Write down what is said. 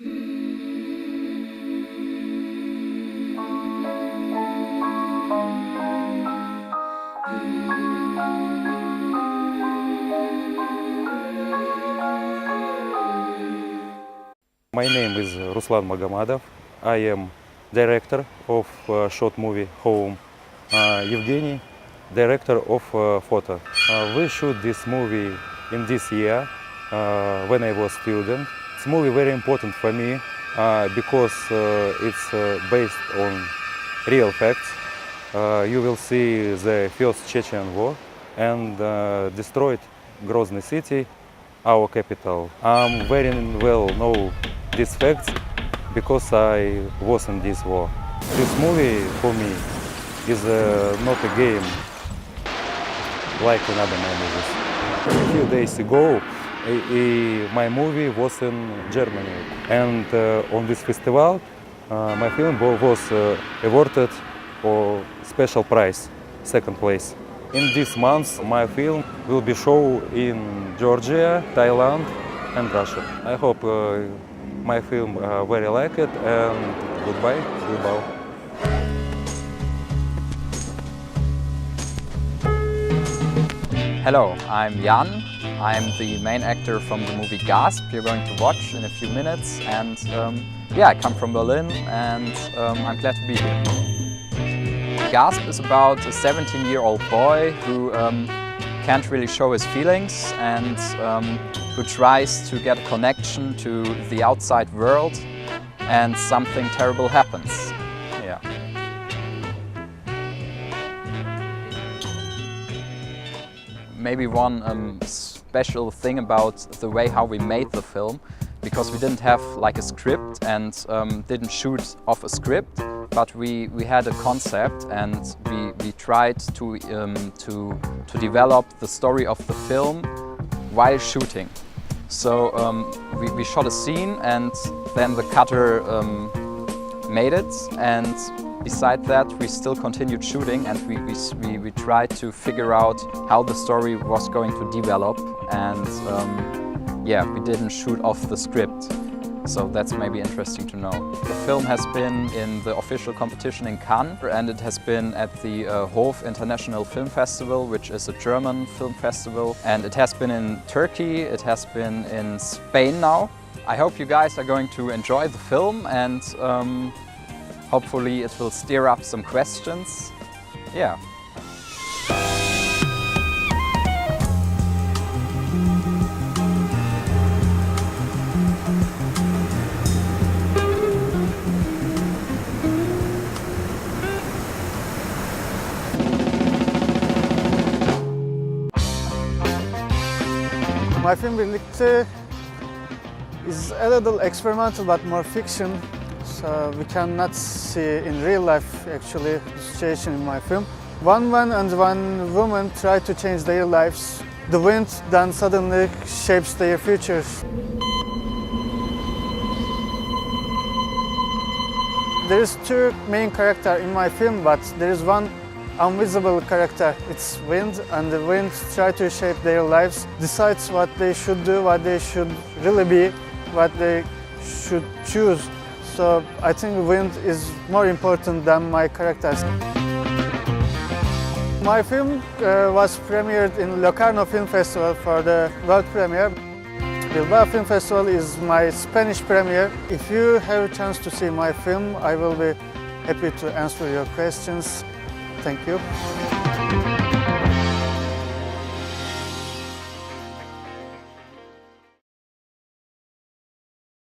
My name is Ruslan Magomadov. I am director of short movie Home. Evgeny, director of photo. We shoot this movie in this year when I was student. It's movie very important for me because it's based on real facts. You will see the first Chechen war and destroyed Grozny city, our capital. I'm very well know these facts because I was in this war. This movie for me is not a game like in other movies. A few days ago, my movie was in Germany, and on this festival, my film was awarded for special prize, second place. In this month, my film will be shown in Georgia, Thailand, and Russia. I hope my film very like it, and goodbye, Bilbao. Hello, I'm Jan. I'm the main actor from the movie Gasp you're going to watch in a few minutes, and yeah, I come from Berlin and I'm glad to be here. Gasp is about a 17-year-old boy who can't really show his feelings and who tries to get a connection to the outside world, and something terrible happens. Yeah. Maybe one special thing about the way how we made the film, because we didn't have like a script and didn't shoot off a script, but we had a concept and we tried to develop the story of the film while shooting. So we shot a scene and then the cutter made it, and beside that we still continued shooting, and we tried to figure out how the story was going to develop, and yeah, we didn't shoot off the script. So that's maybe interesting to know. The film has been in the official competition in Cannes, and it has been at the Hof International Film Festival, which is a German film festival. And it has been in Turkey, it has been in Spain now. I hope you guys are going to enjoy the film, and hopefully it will stir up some questions. Yeah. My film Birlikte is a little experimental but more fiction, so we cannot see in real life actually the situation in my film. One man and one woman try to change their lives. The wind then suddenly shapes their futures. There is two main characters in my film, but there is one invisible character. It's wind, and the wind try to shape their lives, decides what they should do, what they should really be, what they should choose. So I think wind is more important than my characters. My film was premiered in Locarno Film Festival for the world premiere. Bilbao Film Festival is my Spanish premiere. If you have a chance to see my film, I will be happy to answer your questions. Thank you.